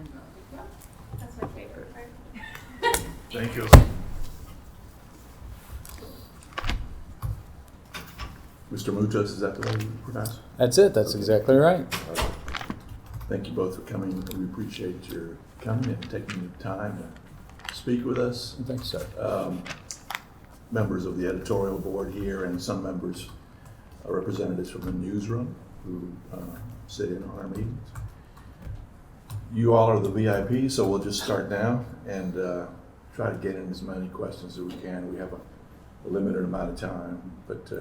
and yeah, that's my favorite part. Thank you. Mr. Moutos, is that the way you pronounce it? That's it. That's exactly right. Thank you both for coming. We appreciate your coming and taking the time to speak with us. Thanks, sir. Members of the editorial board here and some members, representatives from the newsroom who sit in on our meetings. You all are the VIPs, so we'll just start now and try to get in as many questions as we can. We have a limited amount of time, but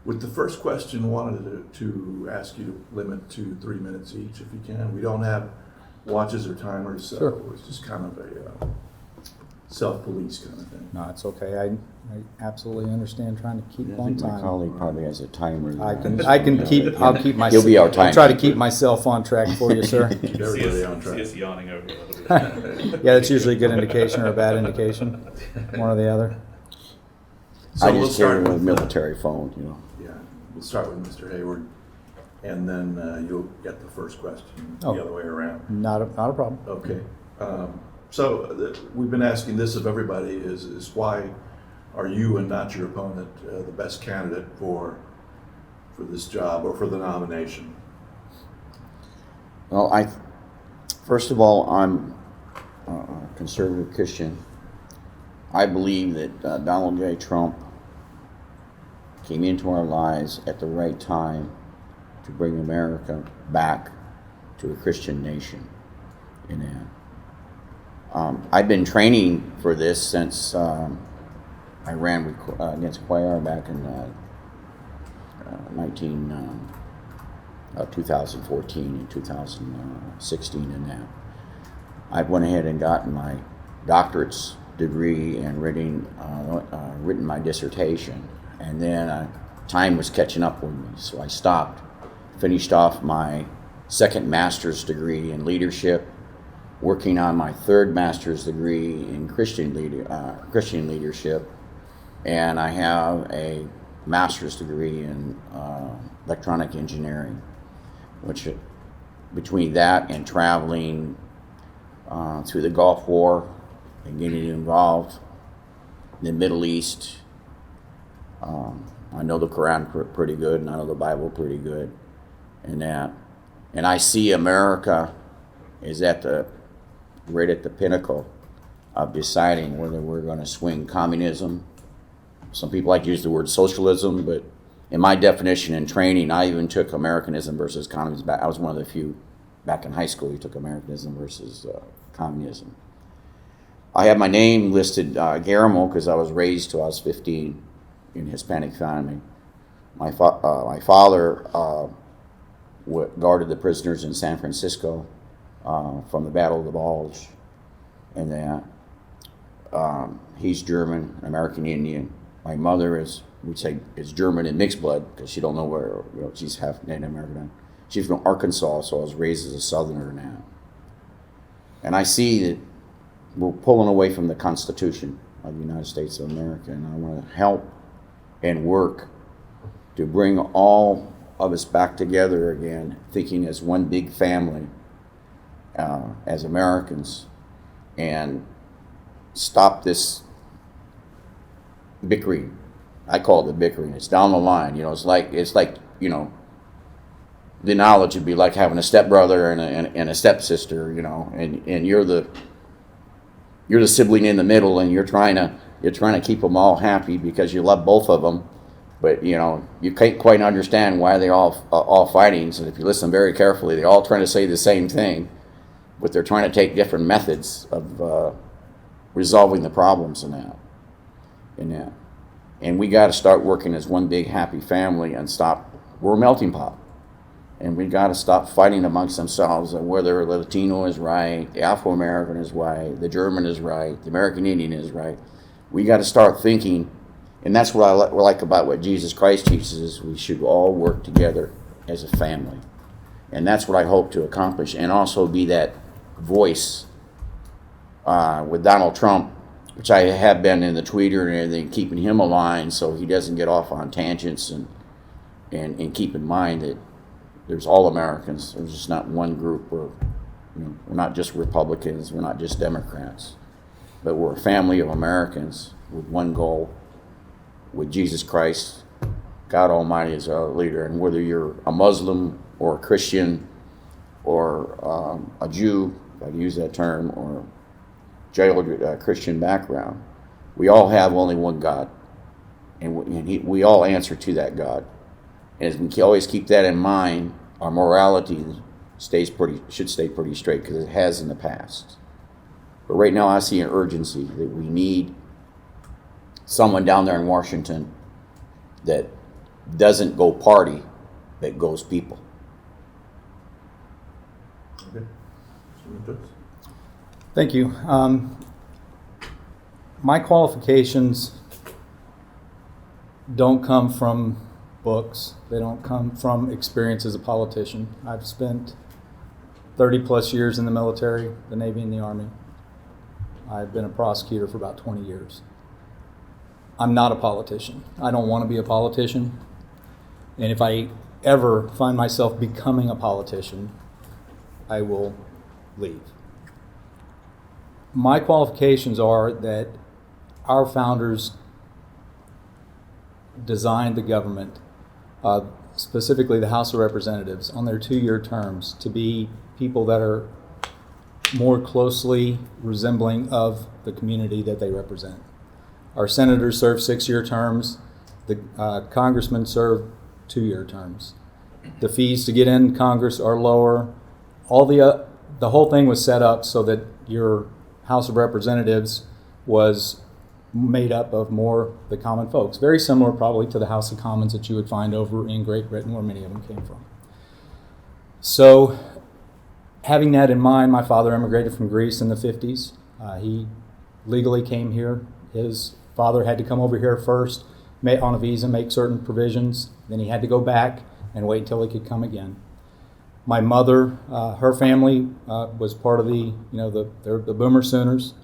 with the first question, wanted to ask you to limit to 3 minutes each if you can. We don't have watches or timers, so Sure. it's just kind of a self-police kind of thing. No, it's okay. I absolutely understand trying to keep I on think my time. colleague probably has a timer. I'll keep my. He'll be our I'll try to keep timekeeper. myself on track for you, sir. Keep everybody on track. See us yawning over a little bit. Yeah, that's usually a good indication or a bad indication, one or the other. So I we'll just carry start a with military phone, you know. Yeah, we'll start with Mr. Hayward, and then you'll get the first question Oh. the other way around. Not a problem. Okay. We've been asking this of everybody is why are you and not your opponent the best candidate for this job or for the nomination? Well, first of all, I'm a conservative Christian. I believe that Donald J. Trump came into our lives at the right time to bring America back to a Christian nation. In that, I've been training for this since I ran against Cuellar back in 2014 and 2016 and that. I went ahead and gotten my doctorate's degree and written my dissertation, and then time was catching up with me, so I stopped, finished off my second master's degree in leadership, working on my third master's degree in Christian leadership, and I have a master's degree in electronic engineering, which between that and traveling through the Gulf War and getting involved in the Middle East, I know the Quran pretty good, and I know the Bible pretty good, and that, and I see America is right at the pinnacle of deciding whether we're going to swing communism. Some people like to use the word socialism, but in my definition and training, I even took Americanism versus communism. I was one of the few back in high school who took Americanism versus communism. I have my name listed Guillermo because I was raised till I was 15 in a Hispanic family. My father guarded the prisoners in San Francisco from the Battle of the Bulge, and that. He's German, American Indian. My mother is German and mixed blood because she don't know where, she's half Native American. She's from Arkansas, so I was raised as a Southerner now. And I see that we're pulling away from the Constitution of the United States of America, and I want to help and work to bring all of us back together again, thinking as one big family, as Americans, and stop this bickering. I call it the bickering. It's down the line. It's like the analogy would be like having a stepbrother and a stepsister. And you're the sibling in the middle, and you're trying to keep them all happy because you love both of them, but you can't quite understand why they're all fighting. So if you listen very carefully, they're all trying to say the same thing, but they're trying to take different methods of resolving the problems in that. And we got to start working as one big happy family and stop. We're a melting pot. And we got to stop fighting amongst themselves and whether the Latino is right, the Afro-American is right, the German is right, the American Indian is right. We got to start thinking, and that's what I like about what Jesus Christ teaches, is we should all work together as a family. And that's what I hope to accomplish, and also be that voice with Donald Trump, which I have been in the tweeter and everything, keeping him aligned so he doesn't get off on tangents, and keep in mind that there's all Americans. There's just not one group We're not just Republicans, we're not just Democrats, but we're a family of Americans with one goal, with Jesus Christ, God Almighty as our leader. And whether you're a Muslim or a Christian or a Jew, if I can use that term, or jailed Christian background, we all have only one God, and we all answer to that God. And as we always keep that in mind, our morality should stay pretty straight, because it has in the past. But right now I see an urgency that we need someone down there in Washington that doesn't go party, but goes people. Okay. Mr. Moutos? Thank you. My qualifications don't come from books. They don't come from experience as a politician. I've spent 30 plus years in the military, the Navy and the Army. I've been a prosecutor for about 20 years. I'm not a politician. I don't want to be a politician. And if I ever find myself becoming a politician, I will leave. My qualifications are that our founders designed the government, specifically the House of Representatives, on their 2-year terms to be people that are more closely resembling of the community that they represent. Our senators serve 6-year terms. The congressmen serve 2-year terms. The fees to get in Congress are lower. The whole thing was set up so that your House of Representatives was made up of more the common folks. Very similar probably to the House of Commons that you would find over in Great Britain, where many of them came from. So having that in mind, my father immigrated from Greece in the 50s. He legally came here. His father had to come over here first, on a visa, make certain provisions. Then he had to go back and wait until he could come again. My mother, her family was part of the Boomer Sooners.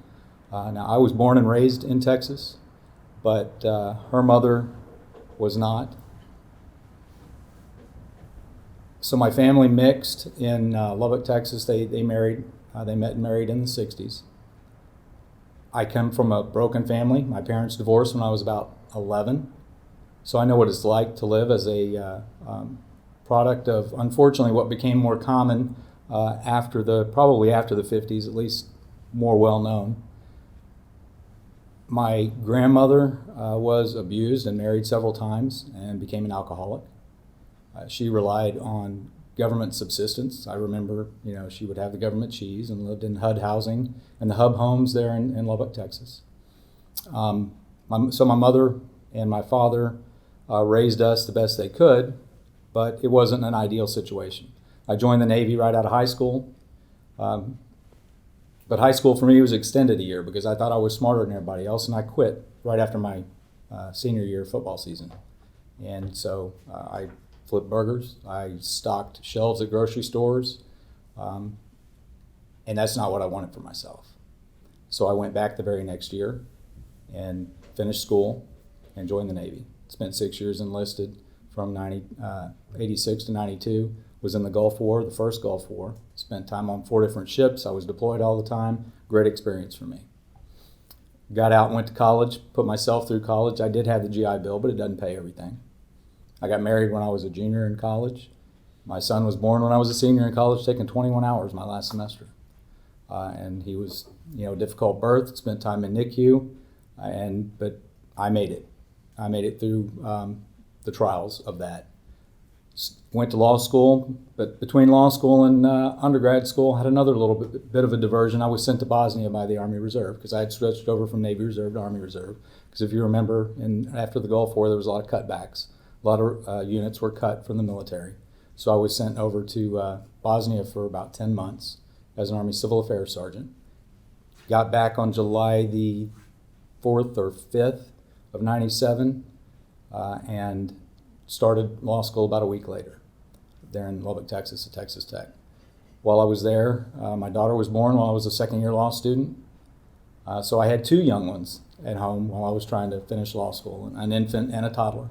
Now, I was born and raised in Texas, but her mother was not. So my family mixed in Lubbock, Texas. They married. They met and married in the 60s. I come from a broken family. My parents divorced when I was about 11. So I know what it's like to live as a product of, unfortunately, what became more common probably after the 50s, at least more well known. My grandmother was abused and married several times and became an alcoholic. She relied on government subsistence. I remember, she would have the government cheese and lived in HUD housing and the Hub homes there in Lubbock, Texas. So my mother and my father raised us the best they could, but it wasn't an ideal situation. I joined the Navy right out of high school, but high school for me was extended a year because I thought I was smarter than everybody else, and I quit right after my senior year football season. And so I flipped burgers, I stocked shelves at grocery stores, and that's not what I wanted for myself. So I went back the very next year and finished school and joined the Navy. Spent 6 years enlisted from 86 to 92. Was in the Gulf War, the first Gulf War. Spent time on 4 different ships. I was deployed all the time. Great experience for me. Got out and went to college, put myself through college. I did have the GI Bill, but it doesn't pay everything. I got married when I was a junior in college. My son was born when I was a senior in college, taking 21 hours my last semester. And he was, difficult birth, spent time in NICU, but I made it. I made it through the trials of that. Went to law school, but between law school and undergrad school, had another little bit of a diversion. I was sent to Bosnia by the Army Reserve because I had switched over from Navy Reserve to Army Reserve. Because if you remember, after the Gulf War, there was a lot of cutbacks. A lot of units were cut from the military. So I was sent over to Bosnia for about 10 months as an Army Civil Affairs Sergeant. Got back on July the 4th or 5th of 97 and started law school about a week later there in Lubbock, Texas at Texas Tech. While I was there, my daughter was born while I was a second-year law student. So I had 2 young ones at home while I was trying to finish law school, an infant and a toddler.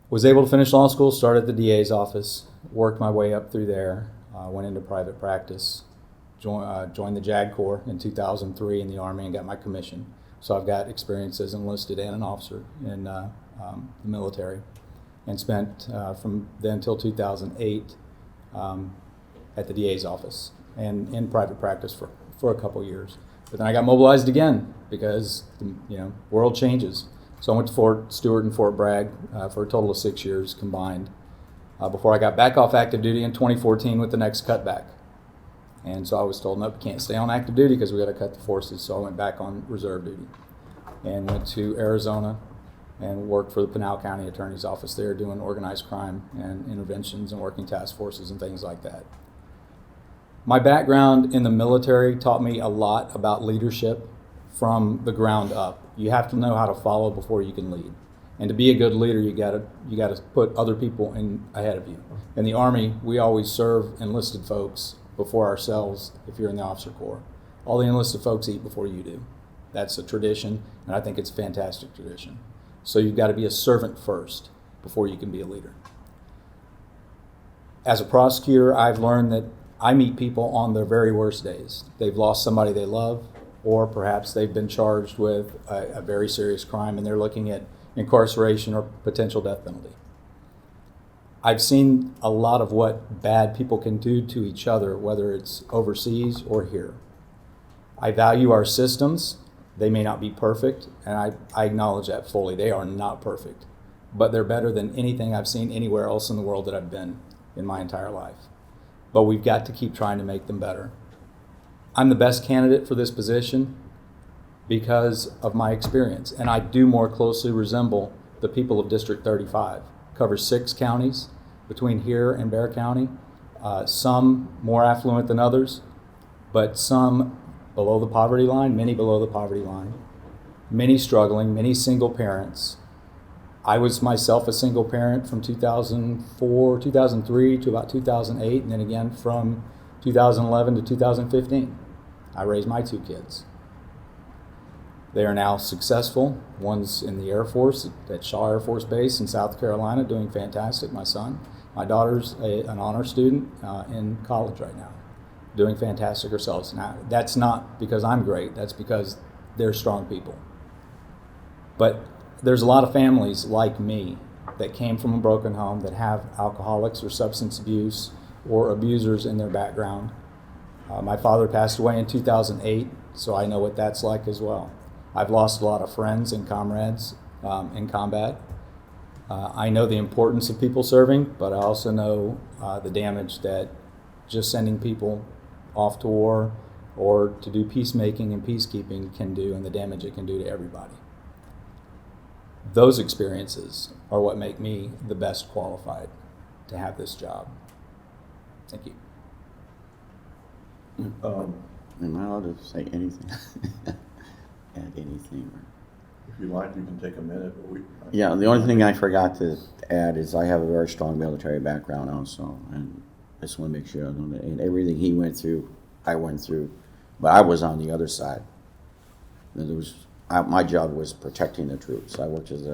Was able to finish law school, started at the DA's office, worked my way up through there, went into private practice, joined the JAG Corps in 2003 in the Army and got my commission. So I've got experience as enlisted and an officer in the military, and spent from then till 2008 at the DA's office and in private practice for a couple years. But then I got mobilized again because the world changes. So I went to Fort Stewart and Fort Bragg for a total of 6 years combined before I got back off active duty in 2014 with the next cutback. And so I was told, nope, you can't stay on active duty because we got to cut the forces. So I went back on reserve duty and went to Arizona and worked for the Pinal County Attorney's Office there doing organized crime and interventions and working task forces and things like that. My background in the military taught me a lot about leadership from the ground up. You have to know how to follow before you can lead. And to be a good leader, you gotta put other people in ahead of you. In the Army, we always serve enlisted folks before ourselves if you're in the officer corps. All the enlisted folks eat before you do. That's a tradition, and I think it's a fantastic tradition. So you've got to be a servant first before you can be a leader. As a prosecutor, I've learned that I meet people on their very worst days. They've lost somebody they love, or perhaps they've been charged with a very serious crime and they're looking at incarceration or potential death penalty. I've seen a lot of what bad people can do to each other, whether it's overseas or here. I value our systems. They may not be perfect, and I acknowledge that fully. They are not perfect, but they're better than anything I've seen anywhere else in the world that I've been in my entire life. But we've got to keep trying to make them better. I'm the best candidate for this position because of my experience, and I do more closely resemble the people of District 35. Covers 6 counties between here and Bexar County, some more affluent than others, but some below the poverty line, many below the poverty line, many struggling, many single parents. I was myself a single parent from 2004, 2003 to about 2008, and then again from 2011 to 2015. I raised my 2 kids. They are now successful. One's in the Air Force at Shaw Air Force Base in South Carolina, doing fantastic, my son. My daughter's an honor student in college right now, doing fantastic herself. Now, that's not because I'm great, that's because they're strong people. But there's a lot of families like me that came from a broken home that have alcoholics or substance abuse or abusers in their background. My father passed away in 2008, so I know what that's like as well. I've lost a lot of friends and comrades in combat. I know the importance of people serving, but I also know the damage that just sending people off to war or to do peacemaking and peacekeeping can do, and the damage it can do to everybody. Those experiences are what make me the best qualified to have this job. Thank you. Am I allowed to say anything? Add anything? If you like, you can take a minute. Yeah, the only thing I forgot to add is I have a very strong military background also, and I just want to make sure I know that. And everything he went through, I went through, but I was on the other side. My job was protecting the troops. I worked as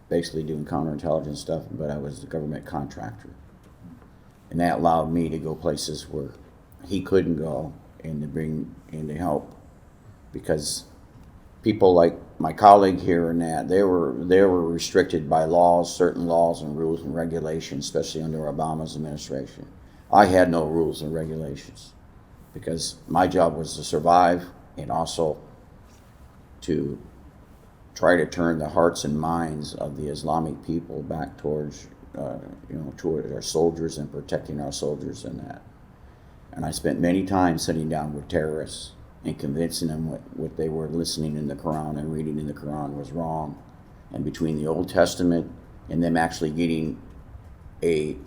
basically doing counterintelligence stuff, but I was a government contractor, and that allowed me to go places where he couldn't go and to bring in to help, because people like my colleague here and that, they were restricted by laws, certain laws and rules and regulations, especially under Obama's administration. I had no rules and regulations because my job was to survive and also to try to turn the hearts and minds of the Islamic people back towards, toward our soldiers and protecting our soldiers and that. And I spent many times sitting down with terrorists and convincing them what they were listening in the Quran and reading in the Quran was wrong. And between the Old Testament and them actually getting a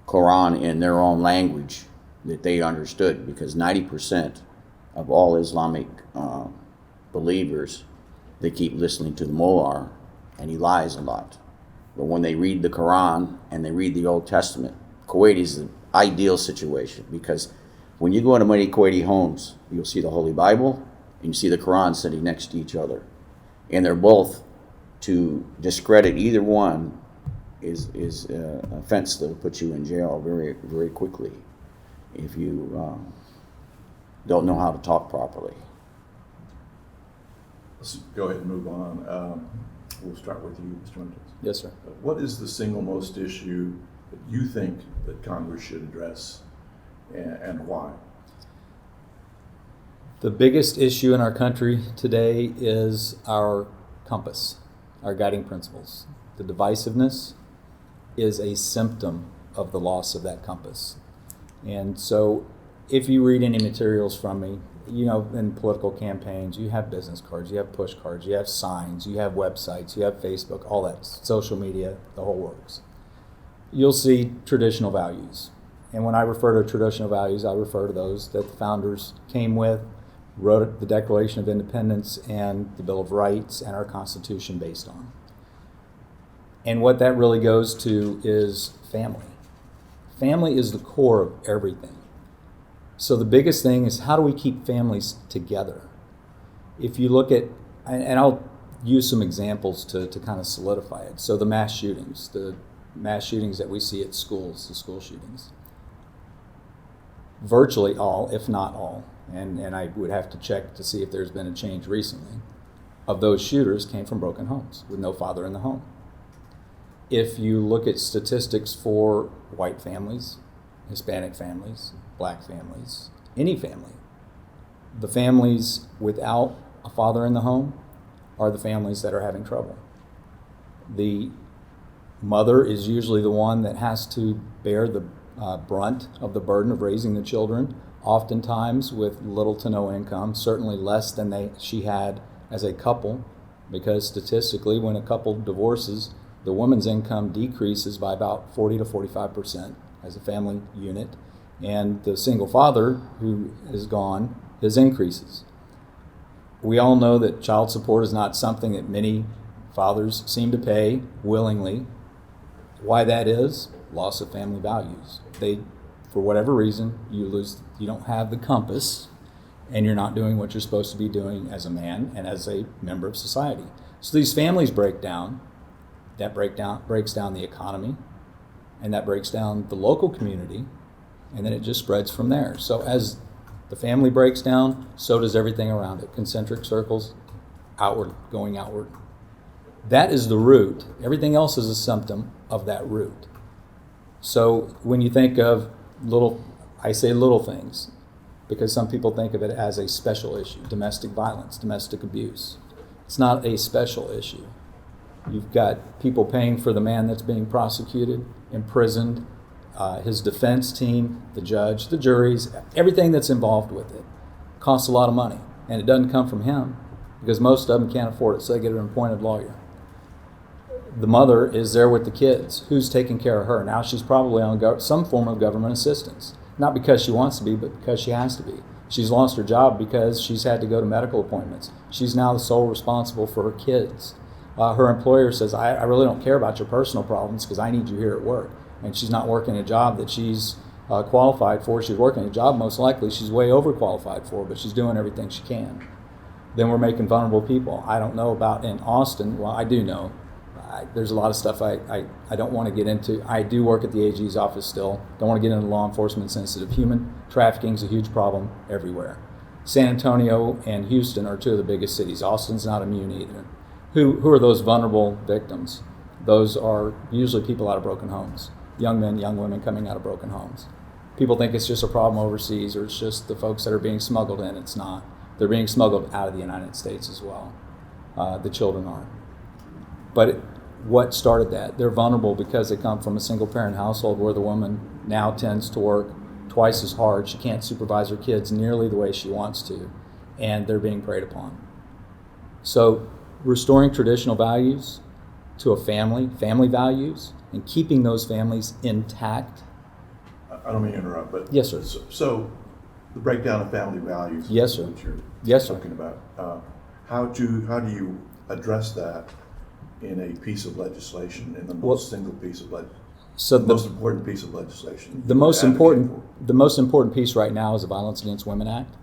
Quran in their own language that they understood, because 90% of all Islamic believers, they keep listening to the mullah, and he lies a lot. But when they read the Quran and they read the Old Testament, Kuwait is the ideal situation, because when you go into many Kuwaiti homes, you'll see the Holy Bible and you see the Quran sitting next to each other. And they're both, to discredit either one, is an offense that'll put you in jail very, very quickly if you don't know how to talk properly. Let's go ahead and move on. We'll start with you, Mr. Moutos. Yes, sir. What is the single most issue that you think that Congress should address, and why? The biggest issue in our country today is our compass, our guiding principles. The divisiveness is a symptom of the loss of that compass. And so if you read any materials from me, you know, in political campaigns, you have business cards, you have push cards, you have signs, you have websites, you have Facebook, all that, social media, the whole works. You'll see traditional values. And when I refer to traditional values, I refer to those that the founders came with, wrote the Declaration of Independence and the Bill of Rights and our Constitution based on. And what that really goes to is family. Family is the core of everything. So the biggest thing is, how do we keep families together? If you look at, and I'll use some examples to kind of solidify it. So the mass shootings that we see at schools, the school shootings. Virtually all, if not all, and I would have to check to see if there's been a change recently, of those shooters came from broken homes with no father in the home. If you look at statistics for white families, Hispanic families, black families, any family, the families without a father in the home are the families that are having trouble. The mother is usually the one that has to bear the brunt of the burden of raising the children, oftentimes with little to no income, certainly less than she had as a couple, because statistically when a couple divorces, the woman's income decreases by about 40 to 45% as a family unit, and the single father who is gone, his increases. We all know that child support is not something that many fathers seem to pay willingly. Why that is? Loss of family values. For whatever reason, you don't have the compass, and you're not doing what you're supposed to be doing as a man and as a member of society. So these families break down. That breaks down the economy, and that breaks down the local community, and then it just spreads from there. So as the family breaks down, so does everything around it. Concentric circles, outward, going outward. That is the root. Everything else is a symptom of that root. So when you think of I say little things, because some people think of it as a special issue, domestic violence, domestic abuse. It's not a special issue. You've got people paying for the man that's being prosecuted, imprisoned, his defense team, the judge, the juries, everything that's involved with it costs a lot of money. And it doesn't come from him, because most of them can't afford it, so they get an appointed lawyer. The mother is there with the kids. Who's taking care of her? Now she's probably on some form of government assistance. Not because she wants to be, but because she has to be. She's lost her job because she's had to go to medical appointments. She's now the sole responsible for her kids. Her employer says, I really don't care about your personal problems because I need you here at work. And she's not working a job that she's qualified for. She's working a job most likely she's way overqualified for, but she's doing everything she can. Then we're making vulnerable people. I don't know about in Austin. Well, I do know. There's a lot of stuff I don't want to get into. I do work at the AG's office still. Don't want to get into law enforcement sensitive. Human trafficking is a huge problem everywhere. San Antonio and Houston are two of the biggest cities. Austin's not immune either. Who are those vulnerable victims? Those are usually people out of broken homes. Young men, young women coming out of broken homes. People think it's just a problem overseas, or it's just the folks that are being smuggled in. It's not. They're being smuggled out of the United States as well. The children are. But what started that? They're vulnerable because they come from a single parent household where the woman now tends to work twice as hard. She can't supervise her kids nearly the way she wants to, and they're being preyed upon. So restoring traditional values to a family values, and keeping those families intact. I don't mean to interrupt, but yes, sir. So the breakdown of family values. Yes, sir. Which you're yes, sir. talking about. How do you address that in a piece of legislation, in the most important piece of legislation? The most important piece right now is the Violence Against Women Act.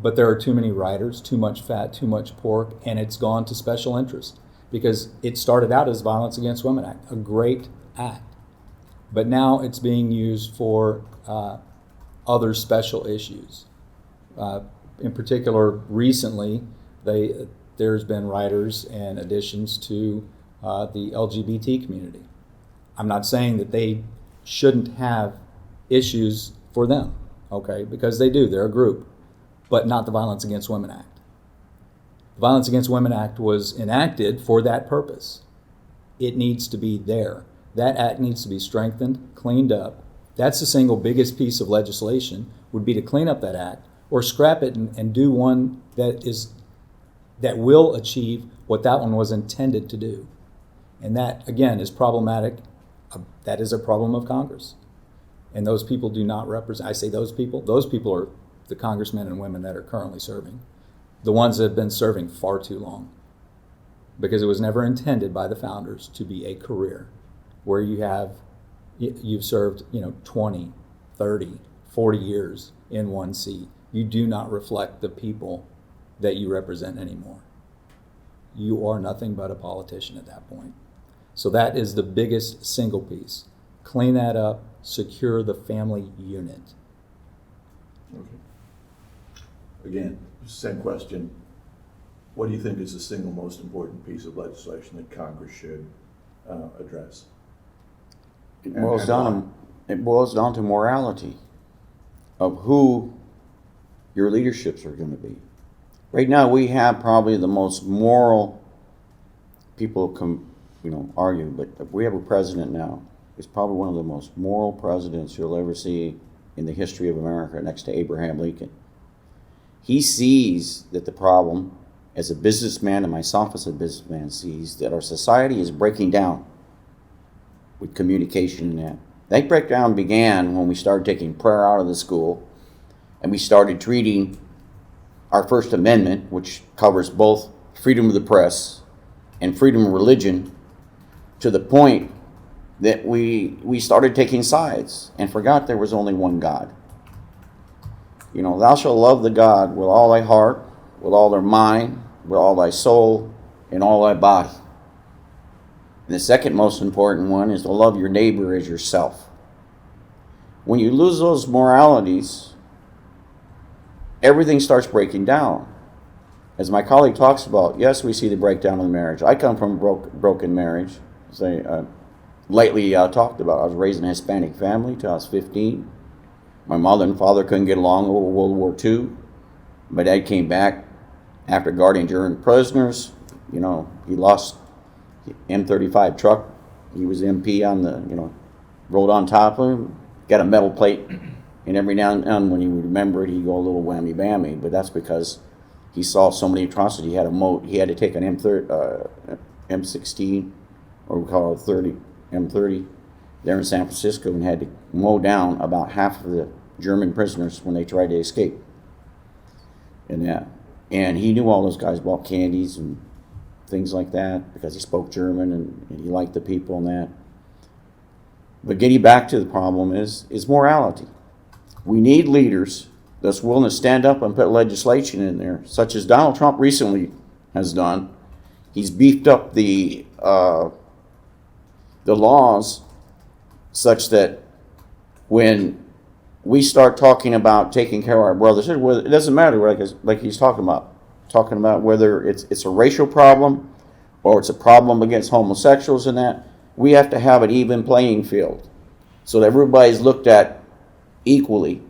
But there are too many riders, too much fat, too much pork, and it's gone to special interest. because it started out as Violence Against Women Act, a great act. But now it's being used for other special issues. In particular, recently, there's been riders and additions to the LGBT community. I'm not saying that they shouldn't have issues for them, okay, because they do, they're a group, but not the Violence Against Women Act. The Violence Against Women Act was enacted for that purpose. It needs to be there. That act needs to be strengthened, cleaned up. That's the single biggest piece of legislation, would be to clean up that act or scrap it and do one that will achieve what that one was intended to do. And that, again, is problematic. That is a problem of Congress. And those people do not represent, I say those people are the congressmen and women that are currently serving. The ones that have been serving far too long. Because it was never intended by the founders to be a career where you've served 20, 30, 40 years in one seat. You do not reflect the people that you represent anymore. You are nothing but a politician at that point. So that is the biggest single piece. Clean that up, secure the family unit. Okay. Again, same question. What do you think is the single most important piece of legislation that Congress should address? It boils down to morality of who your leaderships are going to be. Right now, we have probably the most moral. People argue, but we have a president now. He's probably one of the most moral presidents you'll ever see in the history of America, next to Abraham Lincoln. He sees that the problem, as a businessman and myself as a businessman, sees that our society is breaking down with communication and that. That breakdown began when we started taking prayer out of the school and we started treating our First Amendment, which covers both freedom of the press and freedom of religion, to the point that we started taking sides and forgot there was only one God. Thou shalt love the God with all thy heart, with all thy mind, with all thy soul, and all thy body. And the second most important one is to love your neighbor as yourself. When you lose those moralities, everything starts breaking down. As my colleague talks about, yes, we see the breakdown of the marriage. I come from a broken marriage, as I lately talked about. I was raised in a Hispanic family till I was 15. My mother and father couldn't get along over World War II. My dad came back after guarding German prisoners. He lost the M35 truck. He was MP on the, rode on top of him, got a metal plate. And every now and then when he would remember it, he'd go a little whammy-bammy. But that's because he saw so many atrocities. He had to take an M16, or we call it M30, there in San Francisco, and had to mow down about half of the German prisoners when they tried to escape. And he knew all those guys bought candies and things like that because he spoke German and he liked the people and that. But getting back to the problem is morality. We need leaders that's willing to stand up and put legislation in there, such as Donald Trump recently has done. He's beefed up the laws such that when we start talking about taking care of our brothers, it doesn't matter, like he's talking about whether it's a racial problem or it's a problem against homosexuals and that. We have to have an even playing field so that everybody's looked at equally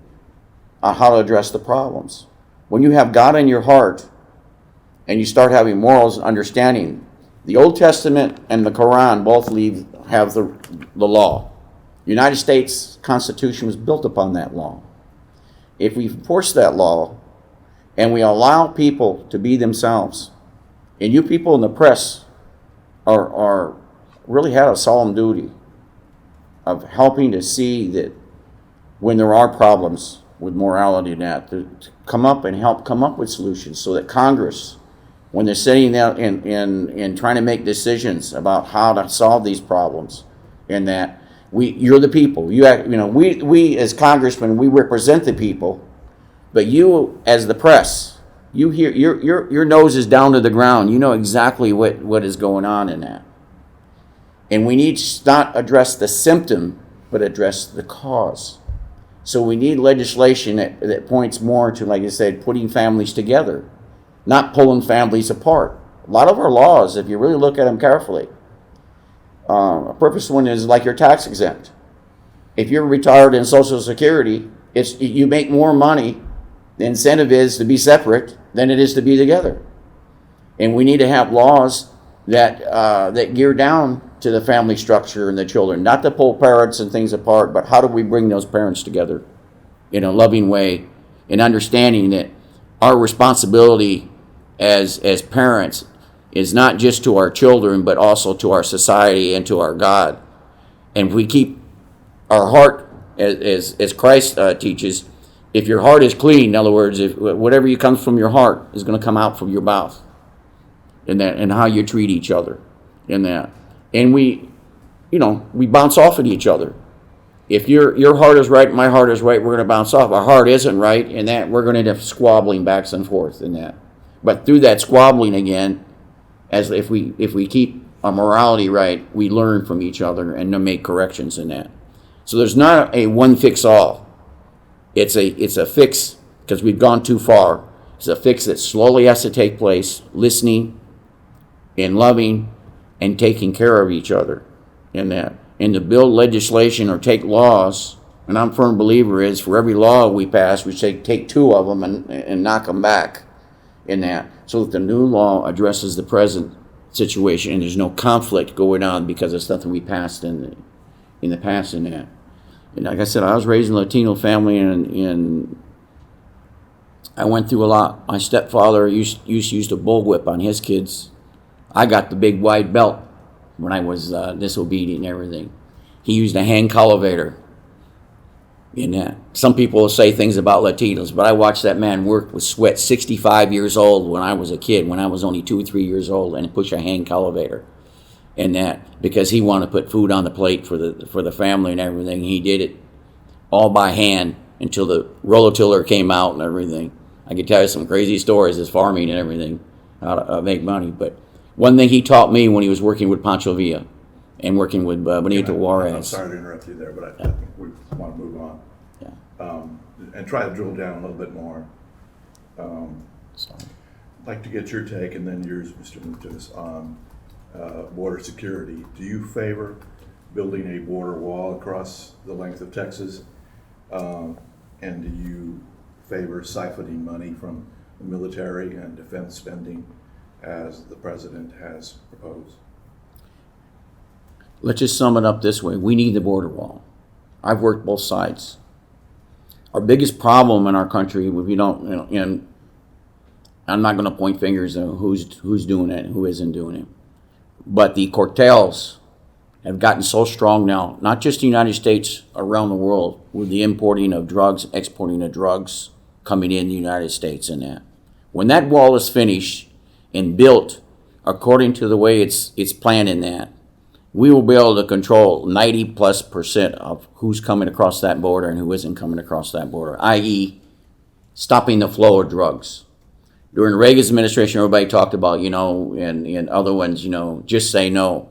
on how to address the problems. When you have God in your heart and you start having morals and understanding, the Old Testament and the Quran both have the law. The United States Constitution was built upon that law. If we enforce that law and we allow people to be themselves, and you people in the press are really have a solemn duty of helping to see that when there are problems with morality and that, to come up and help come up with solutions so that Congress, when they're sitting there and trying to make decisions about how to solve these problems, and that you're the people. We as congressmen, we represent the people, but you as the press, You hear your nose is down to the ground. You know exactly what is going on in that. And we need to not address the symptom, but address the cause. So we need legislation that points more to, like I said, putting families together, not pulling families apart. A lot of our laws, if you really look at them carefully, a purpose one is like you're tax exempt. If you're retired in Social Security, you make more money. The incentive is to be separate than it is to be together. And we need to have laws that gear down to the family structure and the children, not to pull parents and things apart, but how do we bring those parents together in a loving way, and understanding that our responsibility as parents is not just to our children, but also to our society and to our God. And if we keep our heart, as Christ teaches, if your heart is clean, in other words, if whatever comes from your heart is going to come out from your mouth, and how you treat each other in that. And we bounce off at each other. If your heart is right, my heart is right, we're going to bounce off. Our heart isn't right, and that we're going to end up squabbling back and forth in that. But through that squabbling again, as if we keep our morality right, we learn from each other and to make corrections in that. So there's not a one fix all. It's a fix because we've gone too far. It's a fix that slowly has to take place, listening and loving and taking care of each other in that. And to build legislation or take laws, and I'm a firm believer is for every law we pass, we take two of them and knock them back in that, so that the new law addresses the present situation and there's no conflict going on because of something we passed in the past in that. And like I said, I was raised in a Latino family, and I went through a lot. My stepfather used to use a bullwhip on his kids. I got the big wide belt when I was disobedient and everything. He used a hand cultivator in that. Some people will say things about Latinos, but I watched that man work with sweat, 65 years old when I was a kid, when I was only 2 or 3 years old, and push a hand cultivator in that because he wanted to put food on the plate for the family and everything. He did it all by hand until the rototiller came out and everything. I could tell you some crazy stories as farming and everything, how to make money. But one thing he taught me when he was working with Pancho Villa and working with Benito Juarez. I'm sorry to interrupt you there, but I think we want to move on. Yeah. And try to drill down a little bit more. So, I'd like to get your take and then yours, Mr. Moutos, on border security. Do you favor building a border wall across the length of Texas? And do you favor siphoning money from the military and defense spending as the president has proposed? let's just sum it up this way. We need the border wall. I've worked both sides. Our biggest problem in our country, if we don't, and I'm not going to point fingers at who's doing it and who isn't doing it, but the cartels have gotten so strong now, not just the United States, around the world, with the importing of drugs, exporting of drugs, coming in the United States and that. When that wall is finished and built according to the way it's planned in that, we will be able to control 90+% of who's coming across that border and who isn't coming across that border, i.e. stopping the flow of drugs. During Reagan's administration, everybody talked about, and other ones, just say no.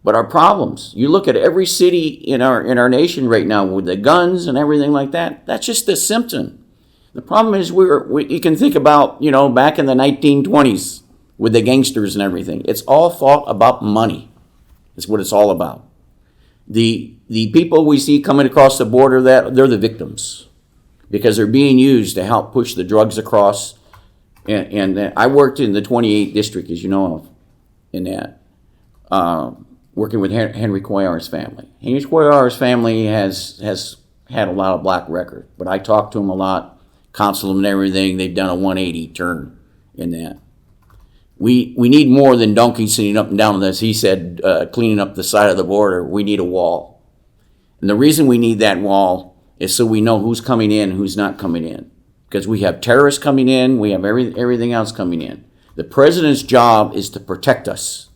But our problems, you look at every city in our nation right now with the guns and everything like that, that's just a symptom. The problem is you can think about, back in the 1920s with the gangsters and everything. It's all thought about money. That's what it's all about. The people we see coming across the border, they're the victims because they're being used to help push the drugs across. And I worked in the 28th district, as you know of, in that, working with Henry Cuellar's family. Henry Cuellar's family has had a lot of black record, but I talked to him a lot, counsel them and everything. They've done a 180 turn in that. We need more than donkeys sitting up and down, as he said, cleaning up the side of the border. We need a wall. And the reason we need that wall is so we know who's coming in and who's not coming in. Because we have terrorists coming in, we have everything else coming in. The president's job is to protect us.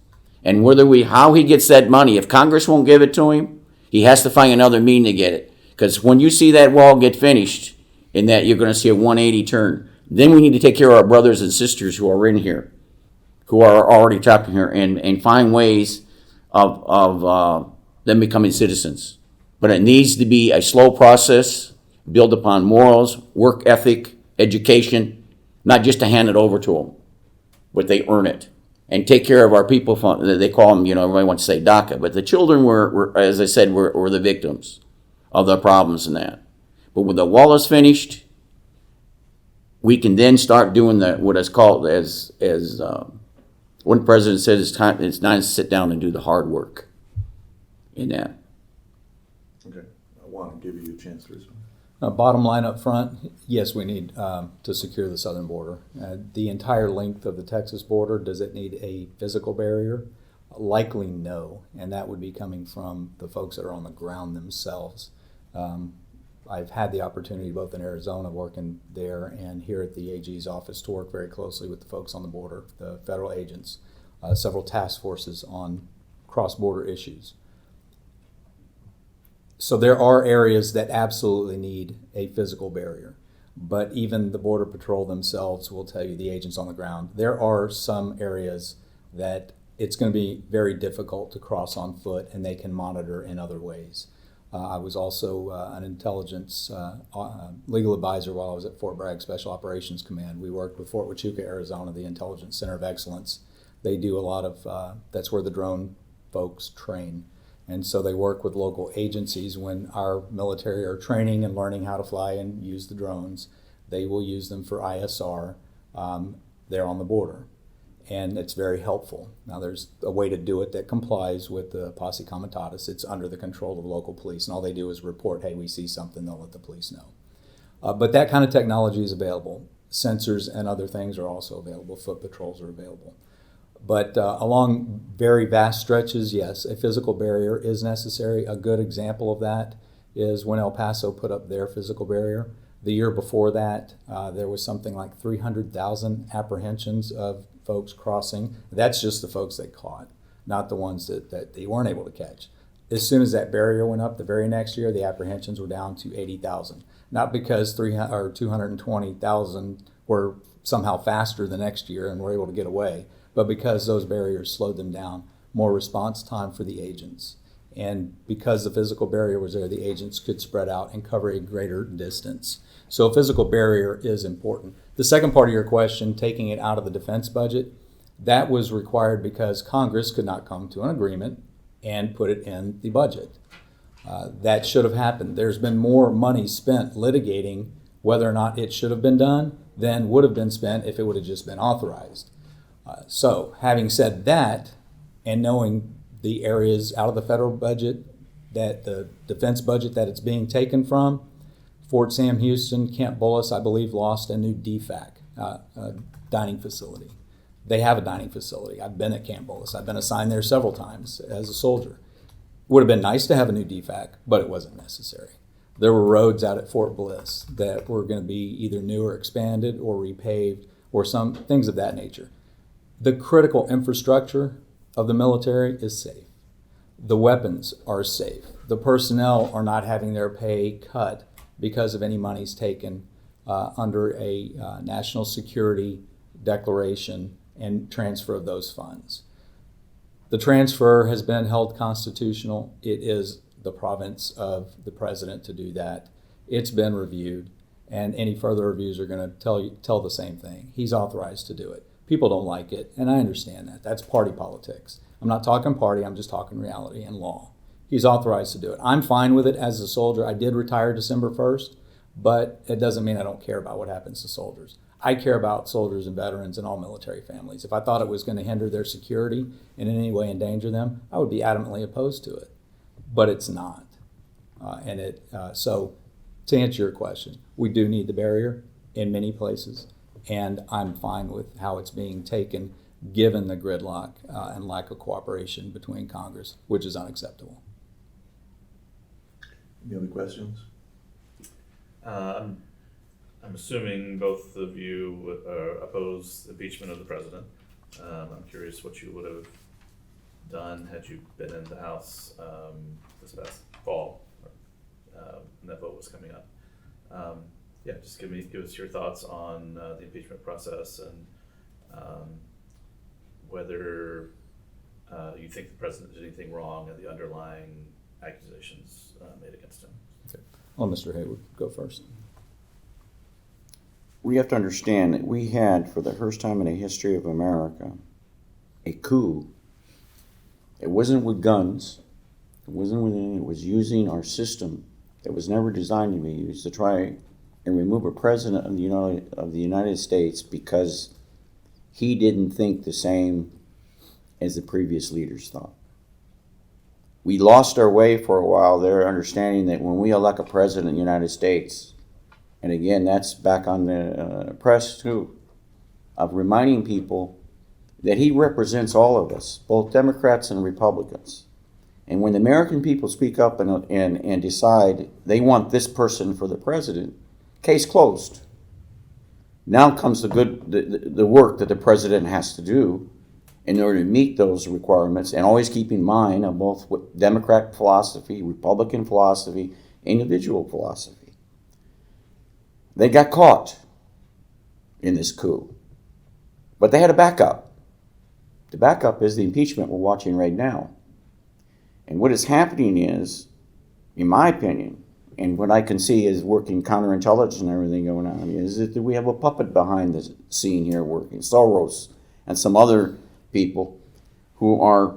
And how he gets that money, if Congress won't give it to him, he has to find another means to get it. Because when you see that wall get finished, in that you're going to see a 180 turn. Then we need to take care of our brothers and sisters who are in here, who are already trapped in here, and find ways of them becoming citizens. But it needs to be a slow process, built upon morals, work ethic, education, not just to hand it over to them, but they earn it. And take care of our people. They call them, everybody wants to say DACA, but the children were, as I said, were the victims of the problems in that. But when the wall is finished, we can then start doing what is called as one president said, it's time to sit down and do the hard work in that. Okay, I want to give you a chance to respond. Bottom line up front, yes, we need to secure the southern border. The entire length of the Texas border, does it need a physical barrier? Likely no, and that would be coming from the folks that are on the ground themselves. I've had the opportunity both in Arizona working there and here at the AG's office to work very closely with the folks on the border, the federal agents, several task forces on cross-border issues. So there are areas that absolutely need a physical barrier, but even the Border Patrol themselves will tell you, the agents on the ground, there are some areas that it's going to be very difficult to cross on foot, and they can monitor in other ways. I was also an intelligence legal advisor while I was at Fort Bragg Special Operations Command. We worked with Fort Huachuca, Arizona, the Intelligence Center of Excellence. They do a lot of, that's where the drone folks train. And so they work with local agencies when our military are training and learning how to fly and use the drones. They will use them for ISR. They're on the border, and it's very helpful. Now there's a way to do it that complies with the posse comitatus. It's under the control of local police, and all they do is report, hey, we see something, they'll let the police know. But that kind of technology is available. Sensors and other things are also available. Foot patrols are available. But along very vast stretches, yes, a physical barrier is necessary. A good example of that is when El Paso put up their physical barrier. The year before that, there was something like 300,000 apprehensions of folks crossing. That's just the folks they caught, not the ones that they weren't able to catch. As soon as that barrier went up, the very next year, the apprehensions were down to 80,000. Not because 220,000 were somehow faster the next year and were able to get away, but because those barriers slowed them down, more response time for the agents. And because the physical barrier was there, the agents could spread out and cover a greater distance. So a physical barrier is important. The second part of your question, taking it out of the defense budget, that was required because Congress could not come to an agreement and put it in the budget. That should have happened. There's been more money spent litigating whether or not it should have been done than would have been spent if it would have just been authorized. So having said that, and knowing the areas out of the federal budget, that the defense budget that it's being taken from, Fort Sam Houston, Camp Bullis, I believe, lost a new DFAC, dining facility. They have a dining facility. I've been at Camp Bullis. I've been assigned there several times as a soldier. Would have been nice to have a new DFAC, but it wasn't necessary. There were roads out at Fort Bliss that were going to be either new or expanded or repaved or some things of that nature. The critical infrastructure of the military is safe. The weapons are safe. The personnel are not having their pay cut because of any monies taken under a national security declaration and transfer of those funds. The transfer has been held constitutional. It is the province of the president to do that. It's been reviewed, and any further reviews are going to tell the same thing. He's authorized to do it. People don't like it, and I understand that. That's party politics. I'm not talking party, I'm just talking reality and law. He's authorized to do it. I'm fine with it as a soldier. I did retire December 1st, but it doesn't mean I don't care about what happens to soldiers. I care about soldiers and veterans and all military families. If I thought it was going to hinder their security and in any way endanger them, I would be adamantly opposed to it. But it's not. So to answer your question, we do need the barrier in many places, and I'm fine with how it's being taken given the gridlock and lack of cooperation between Congress, which is unacceptable. Any other questions? I'm assuming both of you oppose impeachment of the president. I'm curious what you would have done had you been in the House this past fall when that vote was coming up. yeah, just give us your thoughts on the impeachment process and whether you think the president did anything wrong in the underlying accusations made against him. Okay. Well, Mr. Hayward, go first. We have to understand that we had, for the first time in the history of America, a coup. It wasn't with guns. It wasn't with anything. It was using our system that was never designed to be used to try and remove a president of the United States because he didn't think the same as the previous leaders thought. We lost our way for a while there, understanding that when we elect a president of the United States, and again, that's back on the press too, of reminding people that he represents all of us, both Democrats and Republicans. And when the American people speak up and decide they want this person for the president, case closed. Now comes the work that the president has to do in order to meet those requirements, and always keep in mind of both Democrat philosophy, Republican philosophy, individual philosophy. They got caught in this coup, but they had a backup. The backup is the impeachment we're watching right now. And what is happening is, in my opinion, and what I can see is working counterintelligence and everything going on, is that we have a puppet behind the scene here working, Soros and some other people who are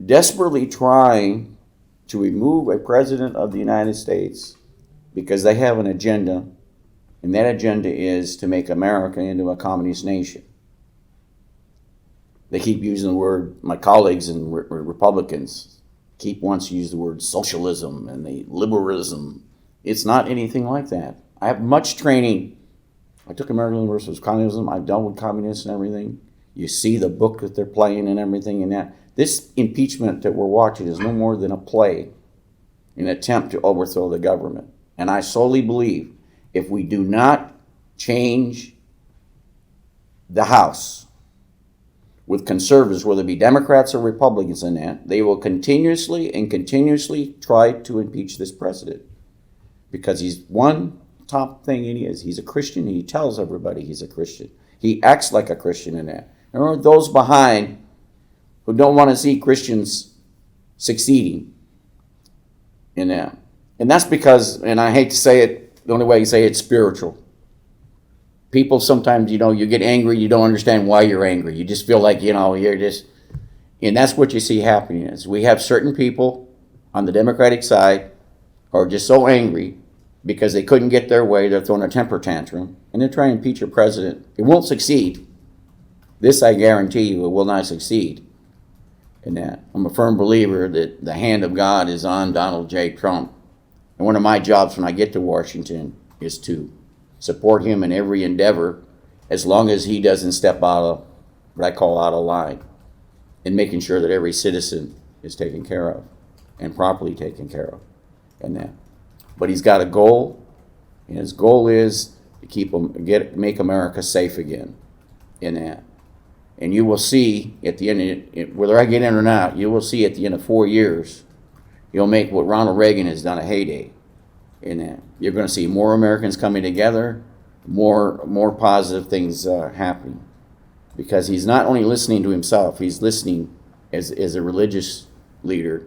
desperately trying to remove a president of the United States because they have an agenda, and that agenda is to make America into a communist nation. They keep using the word, my colleagues and Republicans keep wants to use the word socialism and the liberalism. It's not anything like that. I have much training. I took American University of Communism. I've dealt with communists and everything. You see the book that they're playing and everything and that. This impeachment that we're watching is no more than a play, an attempt to overthrow the government. And I solely believe if we do not change the House with conservatives, whether it be Democrats or Republicans in that, they will continuously try to impeach this president. Because he's one top thing he is. He's a Christian. He tells everybody he's a Christian. He acts like a Christian in that. There are those behind who don't want to see Christians succeeding in that. And that's because, and I hate to say it, the only way I can say it's spiritual. People sometimes, you get angry, you don't understand why you're angry. You just feel like, you're just, and that's what you see happening is we have certain people on the Democratic side who are just so angry because they couldn't get their way, they're throwing a temper tantrum, and they're trying to impeach a president. It won't succeed. This I guarantee you, it will not succeed in that. I'm a firm believer that the hand of God is on Donald J. Trump. And one of my jobs when I get to Washington is to support him in every endeavor as long as he doesn't step out of what I call out of line, and making sure that every citizen is taken care of and properly taken care of and that. But he's got a goal, and his goal is to make America safe again in that. And you will see at the end, whether I get in or not, you will see at the end of 4 years, you'll make what Ronald Reagan has done a heyday in that. You're going to see more Americans coming together, more positive things happening. Because he's not only listening to himself, he's listening as a religious leader.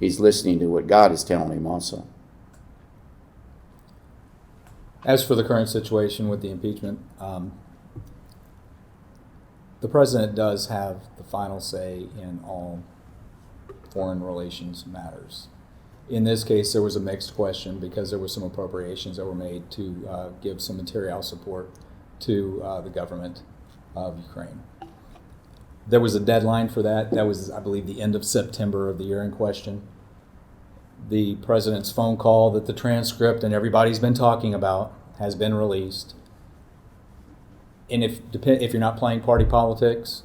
He's listening to what God is telling him also. As for the current situation with the impeachment, the president does have the final say in all foreign relations matters. In this case, there was a mixed question because there were some appropriations that were made to give some material support to the government of Ukraine. There was a deadline for that. That was, I believe, the end of September of the year in question. The president's phone call that the transcript and everybody's been talking about has been released. And if you're not playing party politics,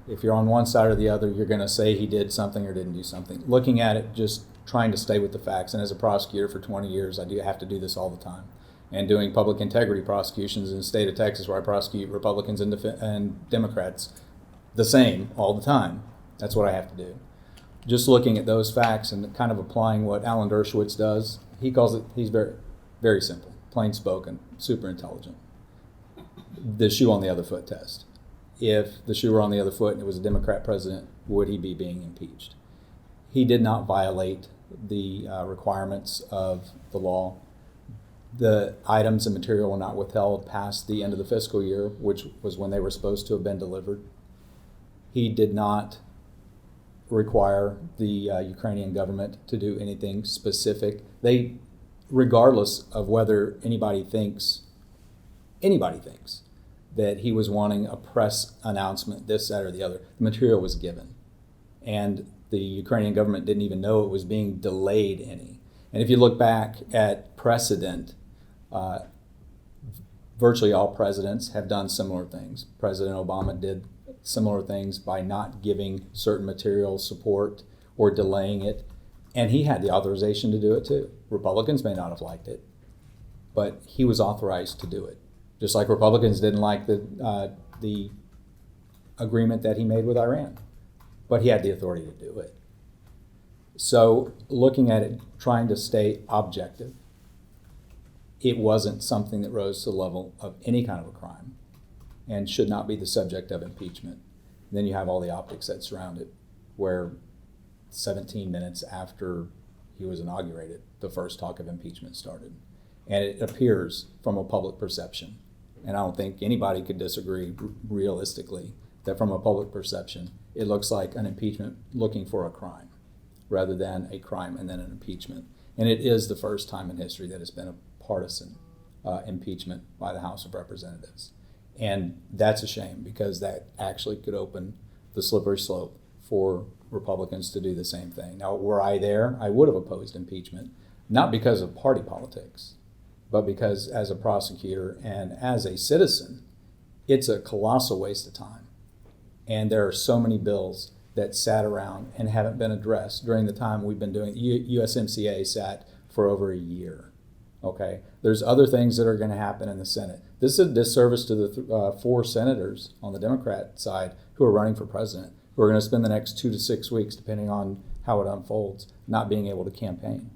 if you're on one side or the other, you're going to say he did something or didn't do something. Looking at it, just trying to stay with the facts. And as a prosecutor for 20 years, I do have to do this all the time. And doing public integrity prosecutions in the state of Texas, where I prosecute Republicans and Democrats, the same all the time. That's what I have to do. Just looking at those facts and kind of applying what Alan Dershowitz does, he calls it, he's very, very simple. plain spoken, super intelligent. The shoe on the other foot test. If the shoe were on the other foot and it was a Democrat president, would he be being impeached? He did not violate the requirements of the law. The items and material were not withheld past the end of the fiscal year, which was when they were supposed to have been delivered. He did not require the Ukrainian government to do anything specific. They, regardless of whether anybody thinks that he was wanting a press announcement, this, that, or the other, the material was given. And the Ukrainian government didn't even know it was being delayed any. And if you look back at precedent, virtually all presidents have done similar things. President Obama did similar things by not giving certain material support or delaying it. And he had the authorization to do it too. Republicans may not have liked it, but he was authorized to do it. Just like Republicans didn't like the agreement that he made with Iran, but he had the authority to do it. So looking at it, trying to stay objective, it wasn't something that rose to the level of any kind of a crime and should not be the subject of impeachment. And then you have all the optics that surround it, where 17 minutes after he was inaugurated, the first talk of impeachment started. And it appears from a public perception, and I don't think anybody could disagree realistically, that from a public perception, it looks like an impeachment looking for a crime rather than a crime and then an impeachment. And it is the first time in history that it's been a partisan impeachment by the House of Representatives. And that's a shame, because that actually could open the slippery slope for Republicans to do the same thing. Now, were I there, I would have opposed impeachment, not because of party politics, but because as a prosecutor and as a citizen, it's a colossal waste of time. And there are so many bills that sat around and haven't been addressed during the time we've been doing. USMCA sat for over a year. Okay, there's other things that are going to happen in the Senate. This is a disservice to the 4 senators on the Democrat side who are running for president, who are going to spend the next 2 to 6 weeks, depending on how it unfolds, not being able to campaign.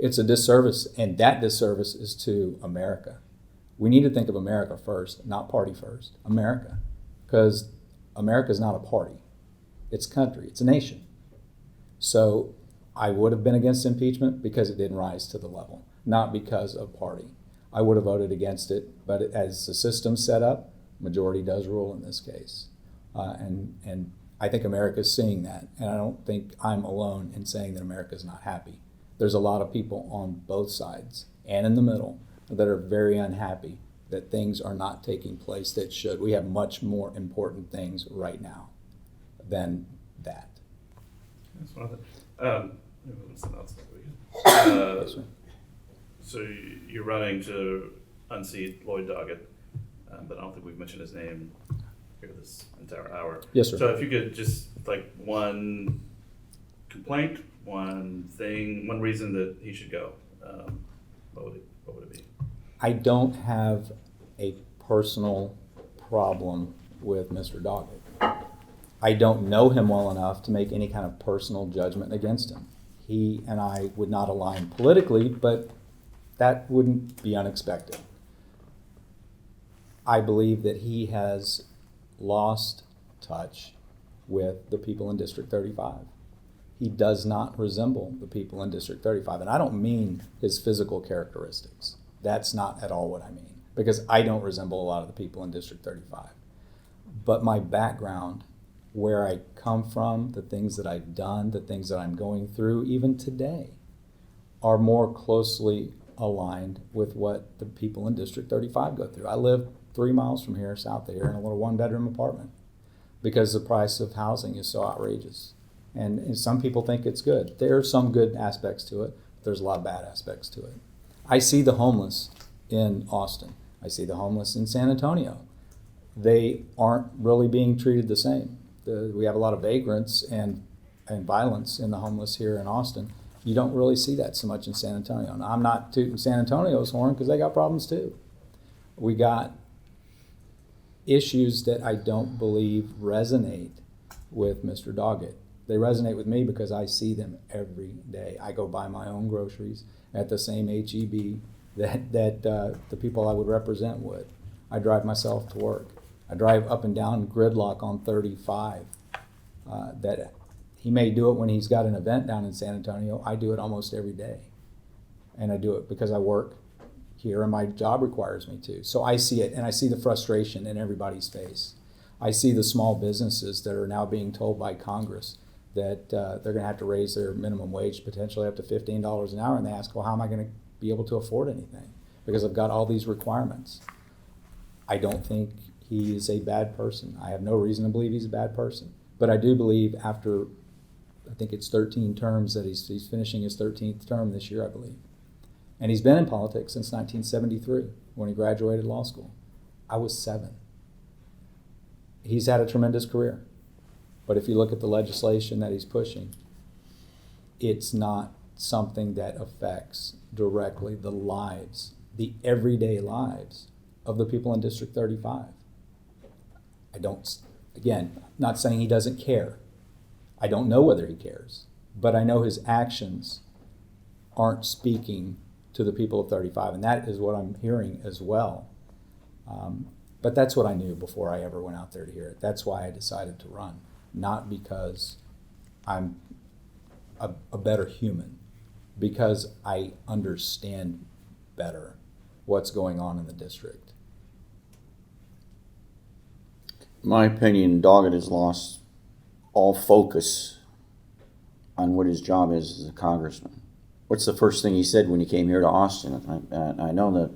It's a disservice, and that disservice is to America. We need to think of America first, not party first. America, because America is not a party. It's a country. It's a nation. So I would have been against impeachment because it didn't rise to the level, not because of party. I would have voted against it, but as the system's set up, majority does rule in this case. And I think America's seeing that, and I don't think I'm alone in saying that America's not happy. There's a lot of people on both sides and in the middle that are very unhappy that things are not taking place that should. We have much more important things right now than that. That's one of Yes, sir. So you're running to unseat Lloyd Doggett, but I don't think we've mentioned his name here this entire hour. Yes, sir. So if you could just, like, one complaint, one thing, one reason that he should go, what would it be? I don't have a personal problem with Mr. Doggett. I don't know him well enough to make any kind of personal judgment against him. He and I would not align politically, but that wouldn't be unexpected. I believe that he has lost touch with the people in District 35. He does not resemble the people in District 35. And I don't mean his physical characteristics. That's not at all what I mean, because I don't resemble a lot of the people in District 35. But my background, where I come from, the things that I've done, the things that I'm going through, even today, are more closely aligned with what the people in District 35 go through. I live 3 miles from here, south of here, in a little 1-bedroom apartment because the price of housing is so outrageous. And some people think it's good. There are some good aspects to it, but there's a lot of bad aspects to it. I see the homeless in Austin. I see the homeless in San Antonio. They aren't really being treated the same. We have a lot of vagrants and violence in the homeless here in Austin. You don't really see that so much in San Antonio. And I'm not tooting San Antonio's horn because they got problems too. We got issues that I don't believe resonate with Mr. Doggett. They resonate with me because I see them every day. I go buy my own groceries at the same H-E-B that the people I would represent would. I drive myself to work. I drive up and down gridlock on 35. That he may do it when he's got an event down in San Antonio. I do it almost every day. And I do it because I work here and my job requires me to. So I see it, and I see the frustration in everybody's face. I see the small businesses that are now being told by Congress that they're going to have to raise their minimum wage potentially up to $15 an hour, and they ask, well, how am I going to be able to afford anything? Because I've got all these requirements. I don't think he is a bad person. I have no reason to believe he's a bad person. But I do believe after, I think it's 13 terms that he's finishing his 13th term this year, I believe. And he's been in politics since 1973 when he graduated law school. I was 7. He's had a tremendous career. But if you look at the legislation that he's pushing, it's not something that affects directly the lives, the everyday lives of the people in District 35. I don't, again, not saying he doesn't care. I don't know whether he cares, but I know his actions aren't speaking to the people of 35, and that is what I'm hearing as well. But that's what I knew before I ever went out there to hear it. That's why I decided to run, not because I'm a better human, because I understand better what's going on in the district. In my opinion, Doggett has lost all focus on what his job is as a congressman. What's the first thing he said when he came here to Austin? I know that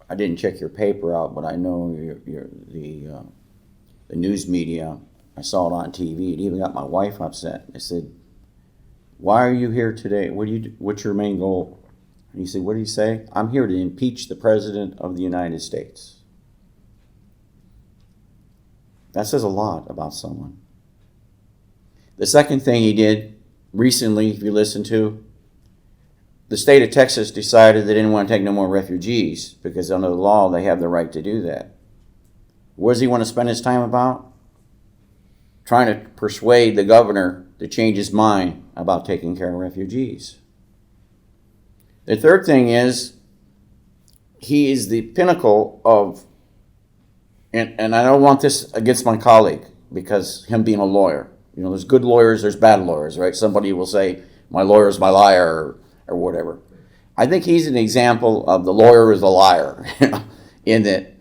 I didn't check your paper out, but I know the news media. I saw it on TV. It even got my wife upset. I said, "Why are you here today? What's your main goal?" And he said, "What did he say? I'm here to impeach the President of the United States." That says a lot about someone. The second thing he did recently, if you listen to, the state of Texas decided they didn't want to take no more refugees because under the law they have the right to do that. What does he want to spend his time about? Trying to persuade the governor to change his mind about taking care of refugees. The third thing is he is the pinnacle of, and I don't want this against my colleague because him being a lawyer. You know, there's good lawyers, there's bad lawyers, right? Somebody will say, my lawyer's my liar, or whatever. I think he's an example of the lawyer is a liar, in that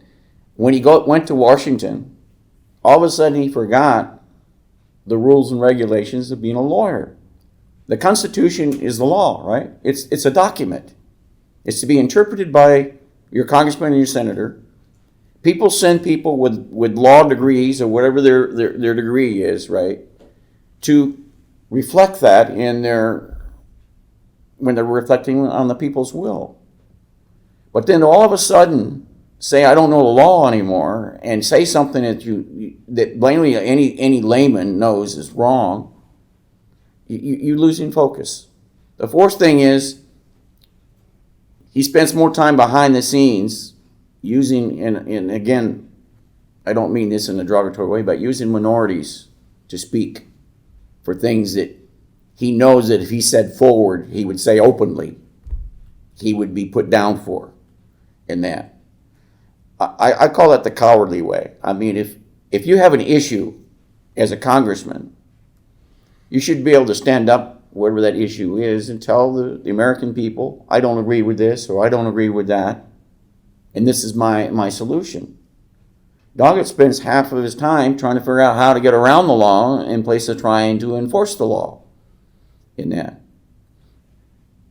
when he went to Washington, all of a sudden he forgot the rules and regulations of being a lawyer. The Constitution is the law, right? It's a document. It's to be interpreted by your congressman and your senator. People send people with law degrees or whatever their degree is, right, to reflect that when they're reflecting on the people's will. But then all of a sudden say, I don't know the law anymore, and say something that plainly any layman knows is wrong, you're losing focus. The fourth thing is he spends more time behind the scenes using, and again, I don't mean this in a derogatory way, but using minorities to speak for things that he knows that if he said forward, he would say openly, he would be put down for in that. I call that the cowardly way. I mean, if you have an issue as a congressman, you should be able to stand up, whatever that issue is, and tell the American people, I don't agree with this or I don't agree with that, and this is my solution. Doggett spends half of his time trying to figure out how to get around the law in place of trying to enforce the law in that.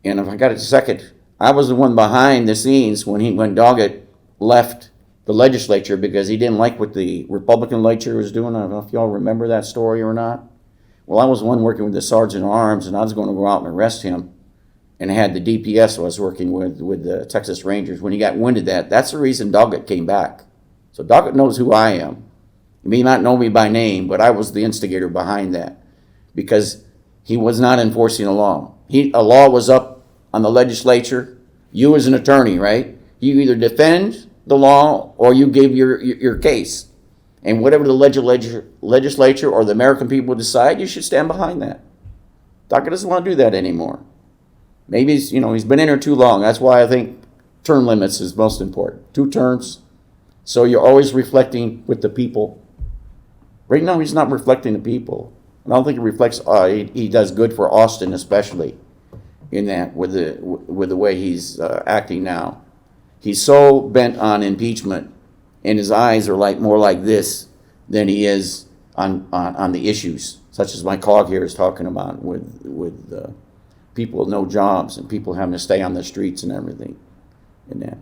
And if I got a second, I was the one behind the scenes when Doggett left the legislature because he didn't like what the Republican legislature was doing. I don't know if y'all remember that story or not. Well, I was the one working with the sergeant at arms, and I was going to go out and arrest him, and I had the DPS I was working with the Texas Rangers. When he got wind of that, that's the reason Doggett came back. So Doggett knows who I am. He may not know me by name, but I was the instigator behind that because he was not enforcing a law. A law was up on the legislature. You as an attorney, right? You either defend the law or you give your case. And whatever the legislature or the American people decide, you should stand behind that. Doggett doesn't want to do that anymore. Maybe he's been in here too long. That's why I think term limits is most important. 2 terms. So you're always reflecting with the people. Right now, he's not reflecting the people. I don't think he reflects. He does good for Austin, especially in that with the way he's acting now. He's so bent on impeachment, and his eyes are more like this than he is on the issues, such as my cog here is talking about with people with no jobs and people having to stay on the streets and everything, and that.